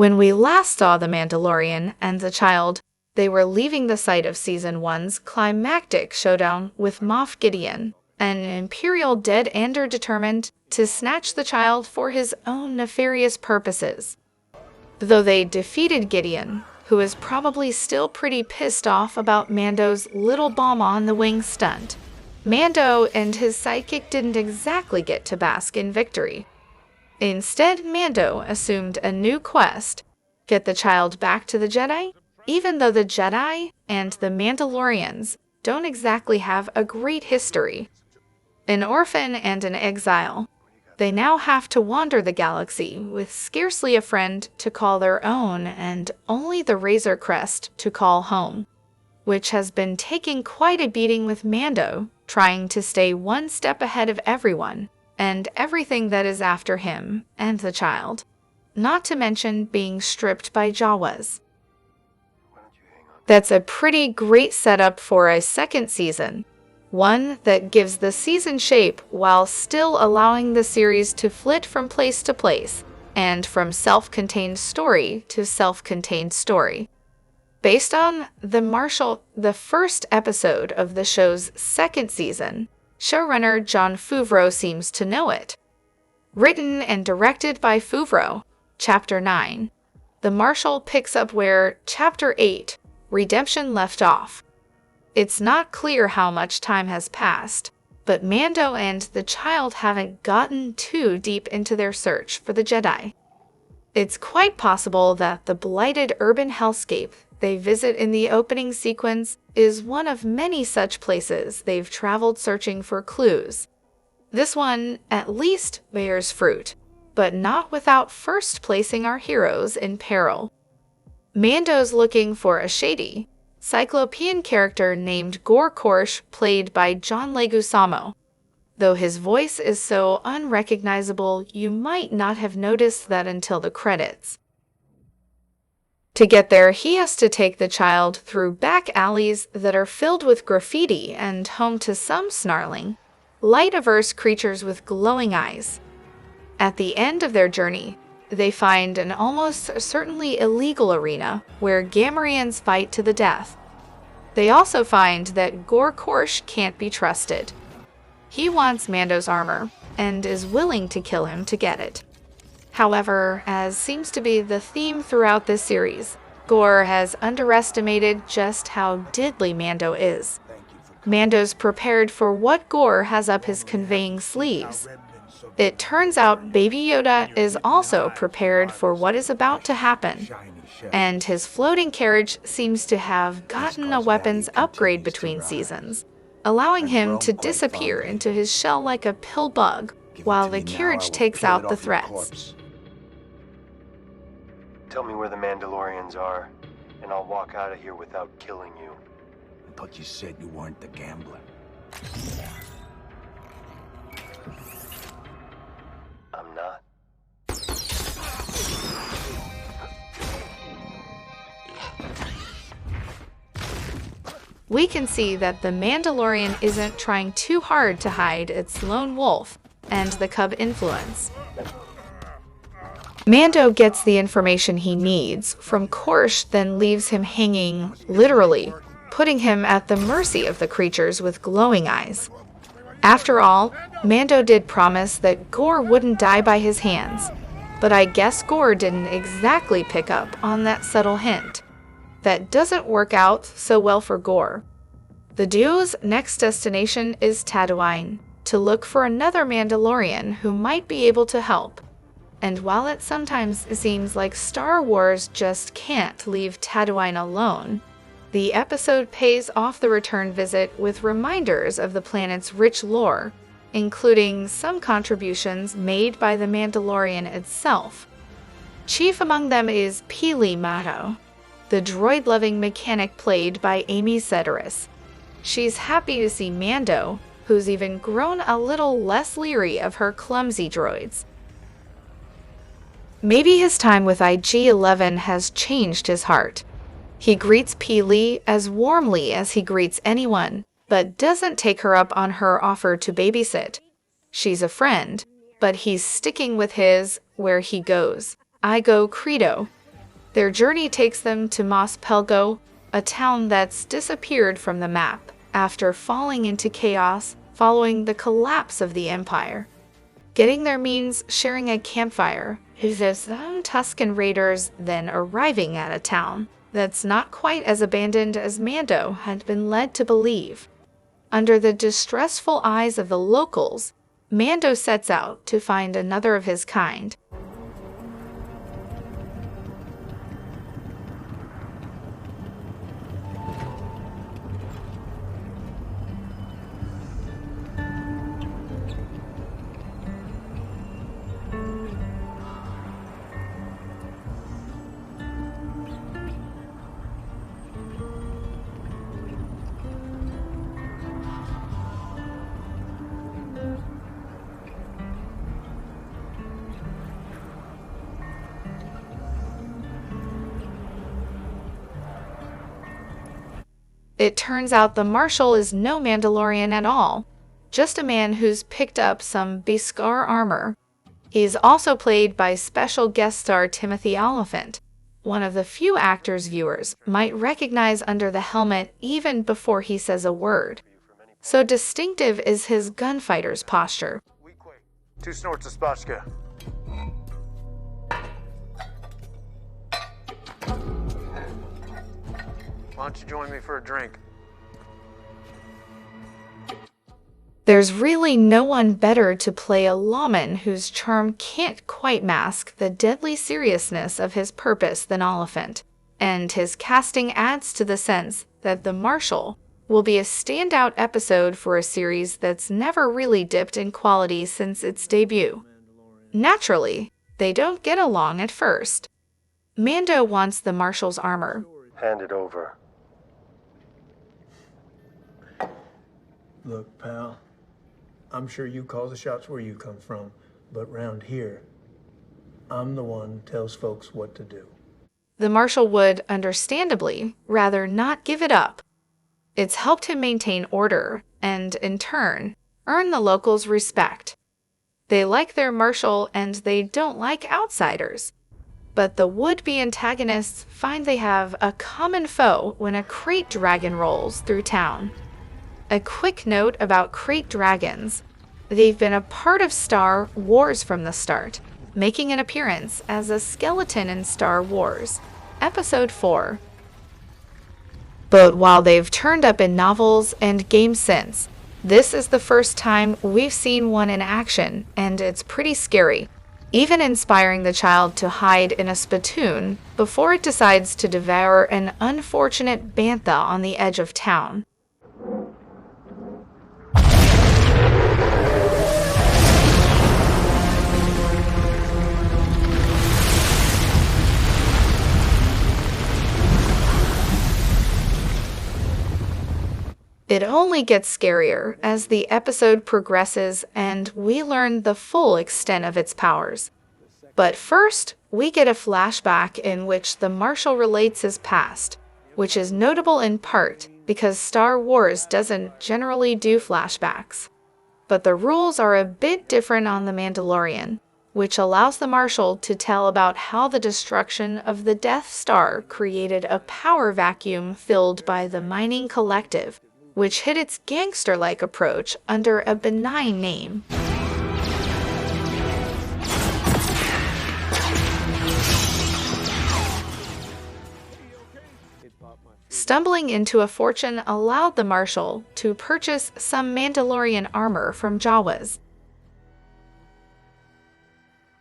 When we last saw the Mandalorian and the child, they were leaving the site of Season 1's climactic showdown with Moff Gideon, an Imperial dead-ender determined to snatch the child for his own nefarious purposes. Though they defeated Gideon, who is probably still pretty pissed off about Mando's little bomb-on-the-wing stunt, Mando and his sidekick didn't exactly get to bask in victory. Instead, Mando assumed a new quest: get the child back to the Jedi, even though the Jedi and the Mandalorians don't exactly have a great history. An orphan and an exile, they now have to wander the galaxy with scarcely a friend to call their own and only the Razor Crest to call home, which has been taking quite a beating with Mando trying to stay one step ahead of everyone and everything that is after him and the child, not to mention being stripped by Jawas. That's a pretty great setup for a second season, one that gives the season shape while still allowing the series to flit from place to place and from self-contained story to self-contained story. Based on the first episode of the show's second season, showrunner Jon Favreau seems to know it. Written and directed by Favreau, Chapter 9, The Marshal picks up where Chapter 8, Redemption, left off. It's not clear how much time has passed, but Mando and the child haven't gotten too deep into their search for the Jedi. It's quite possible that the blighted urban hellscape they visit in the opening sequence is one of many such places they've traveled searching for clues. This one at least bears fruit, but not without first placing our heroes in peril. Mando's looking for a shady, Cyclopean character named Gor Korsh, played by John Leguizamo. Though his voice is so unrecognizable, you might not have noticed that until the credits. To get there, he has to take the child through back alleys that are filled with graffiti and home to some snarling, light-averse creatures with glowing eyes. At the end of their journey, they find an almost certainly illegal arena where Gamorreans fight to the death. They also find that Gor Korsh can't be trusted. He wants Mando's armor and is willing to kill him to get it. However, as seems to be the theme throughout this series, Gor has underestimated just how deadly Mando is. Mando's prepared for what Gor has up his conveying sleeves. It turns out Baby Yoda is also prepared for what is about to happen, and his floating carriage seems to have gotten a weapons upgrade between seasons, allowing him to disappear into his shell like a pill bug while the carriage takes out the threats. Tell me where the Mandalorians are, and I'll walk out of here without killing you. I thought you said you weren't the gambler. I'm not. We can see that the Mandalorian isn't trying too hard to hide its lone wolf and the cub influence. Mando gets the information he needs from Korsh, then leaves him hanging, literally, putting him at the mercy of the creatures with glowing eyes. After all, Mando did promise that Gor wouldn't die by his hands, but I guess Gor didn't exactly pick up on that subtle hint. That doesn't work out so well for Gor. The duo's next destination is Tatooine, to look for another Mandalorian who might be able to help. And while it sometimes seems like Star Wars just can't leave Tatooine alone, the episode pays off the return visit with reminders of the planet's rich lore, including some contributions made by the Mandalorian itself. Chief among them is Pili Motto, the droid-loving mechanic played by Amy Sedaris. She's happy to see Mando, who's even grown a little less leery of her clumsy droids. Maybe his time with IG-11 has changed his heart. He greets Pili as warmly as he greets anyone, but doesn't take her up on her offer to babysit. She's a friend, but he's sticking with his "where he goes, I go" credo, Their journey takes them to Mos Pelgo, a town that's disappeared from the map after falling into chaos following the collapse of the Empire. Getting there means sharing a campfire with some Tusken raiders, then arriving at a town that's not quite as abandoned as Mando had been led to believe. Under the distressful eyes of the locals, Mando sets out to find another of his kind. It turns out the Marshal is no Mandalorian at all, just a man who's picked up some Beskar armor. He's also played by special guest star Timothy Olyphant, one of the few actors viewers might recognize under the helmet even before he says a word. So distinctive is his gunfighter's posture. 2 snorts of spotchka. Why don't you join me for a drink? There's really no one better to play a lawman whose charm can't quite mask the deadly seriousness of his purpose than Olyphant, and his casting adds to the sense that The Marshal will be a standout episode for a series that's never really dipped in quality since its debut. Naturally, they don't get along at first. Mando wants the Marshal's armor. Hand it over. Look, pal, I'm sure you call the shots where you come from, but round here, I'm the one tells folks what to do. The Marshal would, understandably, rather not give it up. It's helped him maintain order and, in turn, earn the locals' respect. They like their Marshal and they don't like outsiders. But the would-be antagonists find they have a common foe when a Krayt Dragon rolls through town. A quick note about Krayt Dragons. They've been a part of Star Wars from the start, making an appearance as a skeleton in Star Wars, Episode 4. But while they've turned up in novels and games since, this is the first time we've seen one in action, and it's pretty scary, even inspiring the child to hide in a spittoon before it decides to devour an unfortunate bantha on the edge of town. It only gets scarier as the episode progresses and we learn the full extent of its powers. But first, we get a flashback in which the Marshal relates his past, which is notable in part because Star Wars doesn't generally do flashbacks. But the rules are a bit different on The Mandalorian, which allows the Marshal to tell about how the destruction of the Death Star created a power vacuum filled by the Mining Collective, which hid its gangster-like approach under a benign name. Stumbling into a fortune allowed the Marshal to purchase some Mandalorian armor from Jawas.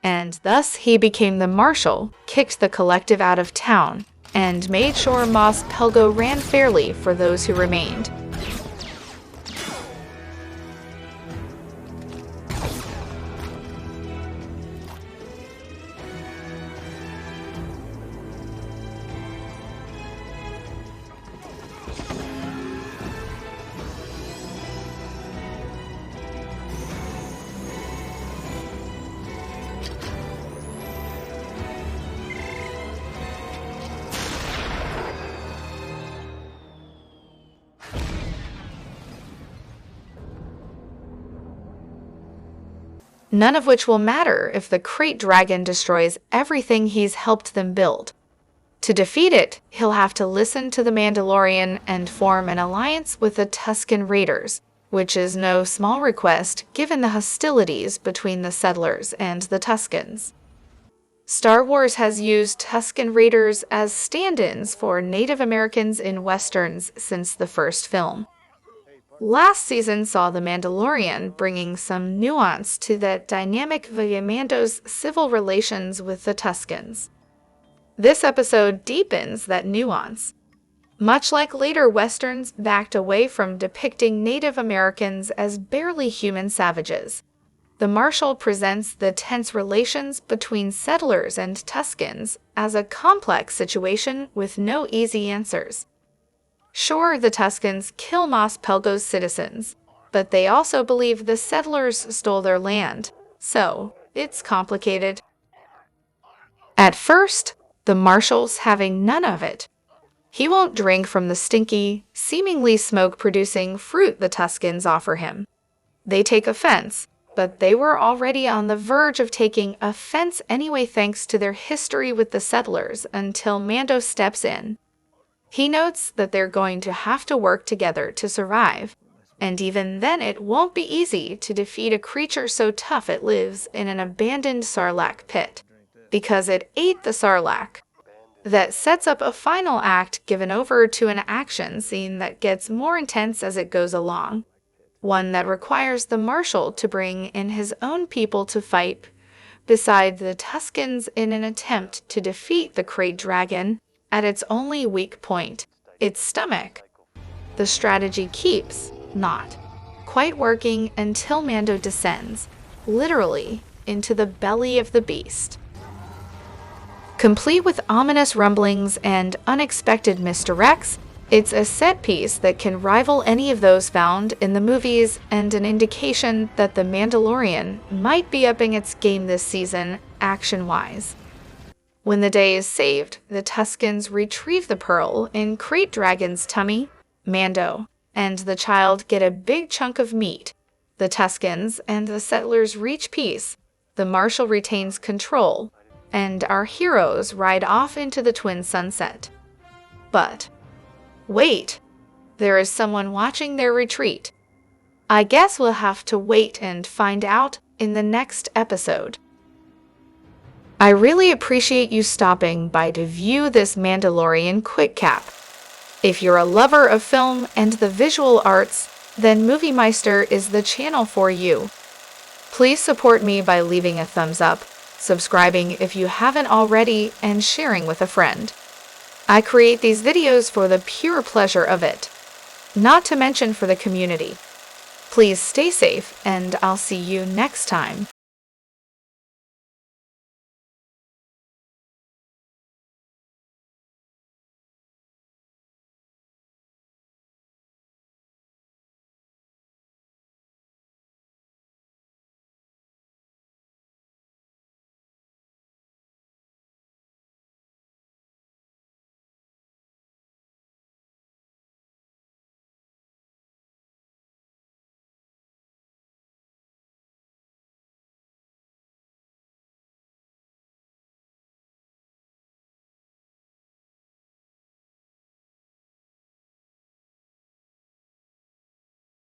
And thus he became the Marshal, kicked the Collective out of town, and made sure Mos Pelgo ran fairly for those who remained. None of which will matter if the Krayt Dragon destroys everything he's helped them build. To defeat it, he'll have to listen to the Mandalorian and form an alliance with the Tusken Raiders, which is no small request given the hostilities between the settlers and the Tuskens. Star Wars has used Tusken Raiders as stand-ins for Native Americans in Westerns since the first film. Last season saw The Mandalorian bringing some nuance to that dynamic via Mando's civil relations with the Tuskens. This episode deepens that nuance. Much like later Westerns backed away from depicting Native Americans as barely human savages, the Marshal presents the tense relations between settlers and Tuskens as a complex situation with no easy answers. Sure, the Tuskens kill Mos Pelgo's citizens, but they also believe the settlers stole their land, so it's complicated. At first, the Marshal's having none of it. He won't drink from the stinky, seemingly smoke-producing fruit the Tuskens offer him. They take offense, but they were already on the verge of taking offense anyway thanks to their history with the settlers until Mando steps in. He notes that they're going to have to work together to survive, and even then it won't be easy to defeat a creature so tough it lives in an abandoned Sarlacc pit, because it ate the Sarlacc. That sets up a final act given over to an action scene that gets more intense as it goes along, one that requires the Marshal to bring in his own people to fight beside the Tuskens in an attempt to defeat the Krayt Dragon at its only weak point, its stomach. The strategy keeps not quite working until Mando descends, literally, into the belly of the beast. Complete with ominous rumblings and unexpected misdirects, it's a set piece that can rival any of those found in the movies and an indication that The Mandalorian might be upping its game this season, action-wise. When the day is saved, the Tuskens retrieve the pearl in Krayt Dragon's tummy. Mando and the child get a big chunk of meat. The Tuskens and the settlers reach peace. The Marshal retains control, and our heroes ride off into the twin sunset. But wait, there is someone watching their retreat. I guess we'll have to wait and find out in the next episode. I really appreciate you stopping by to view this Mandalorian quick cap. If you're a lover of film and the visual arts, then Movie Meister is the channel for you. Please support me by leaving a thumbs up, subscribing if you haven't already, and sharing with a friend. I create these videos for the pure pleasure of it, not to mention for the community. Please stay safe, and I'll see you next time.